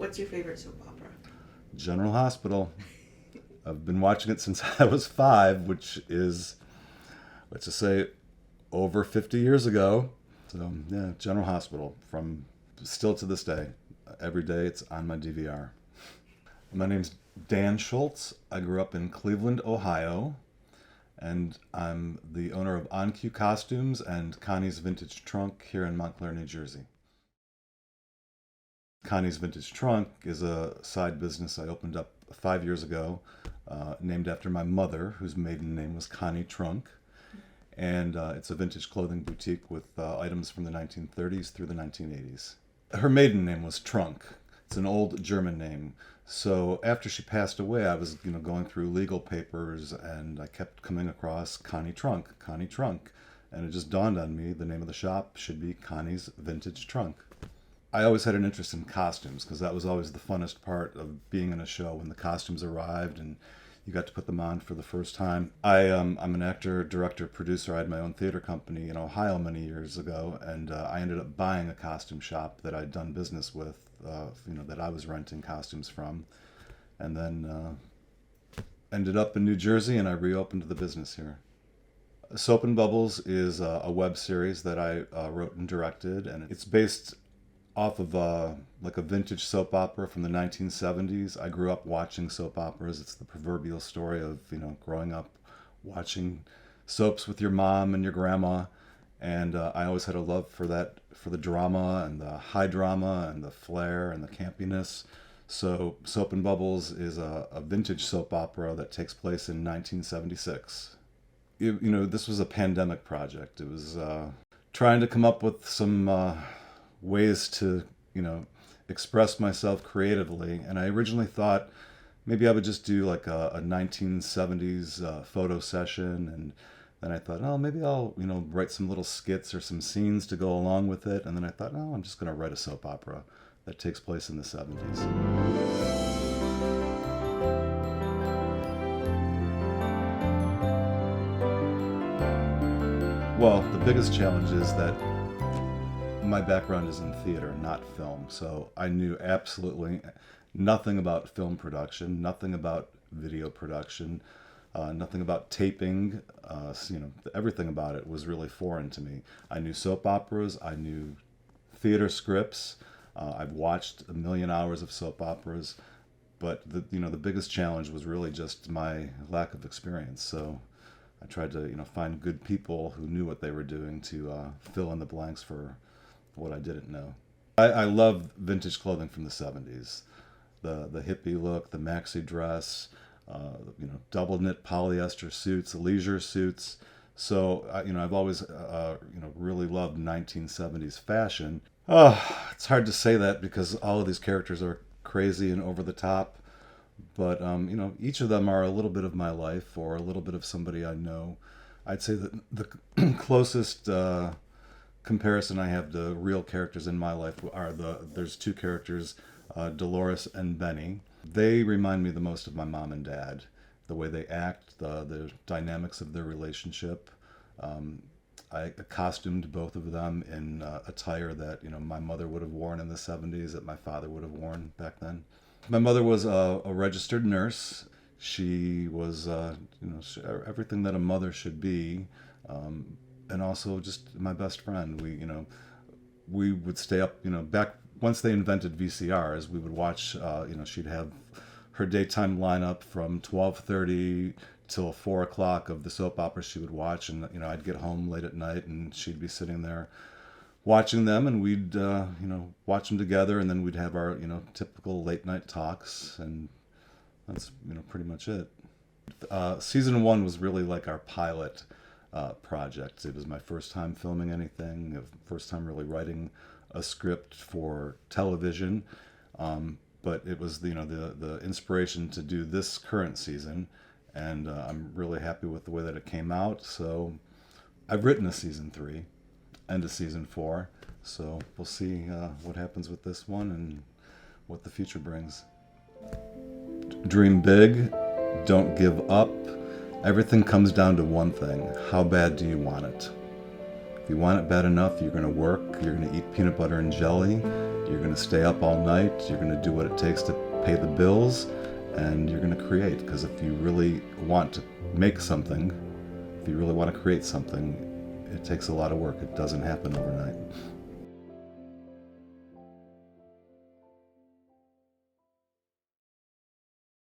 What's your favorite soap opera? General Hospital. I've been watching it since I was 5, which is, let's just say, over 50 years ago. So, yeah, General Hospital, from still to this day. Every day it's on my DVR. My name's Dan Schultz. I grew up in Cleveland, Ohio, and I'm the owner of On Cue Costumes and Connie's Vintage Trunk here in Montclair, New Jersey. Connie's Vintage Trunk is a side business I opened up 5 years ago, named after my mother, whose maiden name was Connie Trunk. And it's a vintage clothing boutique with items from the 1930s through the 1980s. Her maiden name was Trunk. It's an old German name. So after she passed away, I was going through legal papers, and I kept coming across Connie Trunk. And it just dawned on me the name of the shop should be Connie's Vintage Trunk. I always had an interest in costumes because that was always the funnest part of being in a show, when the costumes arrived and you got to put them on for the first time. I'm an actor, director, producer. I had my own theater company in Ohio many years ago, and I ended up buying a costume shop that I'd done business with, that I was renting costumes from, and then ended up in New Jersey, and I reopened the business here. Soap and Bubbles is a web series that I wrote and directed, and it's based off of like a vintage soap opera from the 1970s. I grew up watching soap operas. It's the proverbial story of, growing up watching soaps with your mom and your grandma. And I always had a love for the drama and the high drama and the flair and the campiness. So Soap and Bubbles is a vintage soap opera that takes place in 1976. This was a pandemic project. It was trying to come up with some ways to, express myself creatively. And I originally thought maybe I would just do like a 1970s photo session. And then I thought, oh, maybe I'll, write some little skits or some scenes to go along with it. And then I thought, oh, I'm just going to write a soap opera that takes place in the 70s. Well, the biggest challenge is that my background is in theater, not film, so I knew absolutely nothing about film production, nothing about video production, nothing about taping. Everything about it was really foreign to me. I knew soap operas, I knew theater scripts, I've watched a million hours of soap operas, but the biggest challenge was really just my lack of experience. So I tried to find good people who knew what they were doing to fill in the blanks for what I didn't know. I love vintage clothing from the 70s. The hippie look, the maxi dress, double knit polyester suits, leisure suits. So I've always really loved 1970s fashion. It's hard to say that because all of these characters are crazy and over the top, but each of them are a little bit of my life or a little bit of somebody I know. I'd say that the closest comparison I have to real characters in my life are there's two characters, Dolores and Benny. They remind me the most of my mom and dad. The way they act, the dynamics of their relationship. I costumed both of them in attire that my mother would have worn in the 70s, that my father would have worn back then. My mother was a registered nurse. She was everything that a mother should be. And also just my best friend. We would stay up, back once they invented VCRs, we would watch, she'd have her daytime lineup from 12:30 till 4 o'clock of the soap operas she would watch. And, I'd get home late at night and she'd be sitting there watching them, and we'd, watch them together, and then we'd have our, typical late night talks, and that's, pretty much it. Season 1 was really like our pilot project. It was my first time filming anything, first time really writing a script for television, but it was the inspiration to do this current season, and I'm really happy with the way that it came out. So I've written a season 3 and a season 4, so we'll see what happens with this one and what the future brings. Dream big, don't give up. Everything comes down to one thing: how bad do you want it? If you want it bad enough, you're going to work, you're going to eat peanut butter and jelly, You're going to stay up all night. You're going to do what it takes to pay the bills, and you're going to create. Because if you really want to make something, if you really want to create something, it takes a lot of work. It doesn't happen overnight.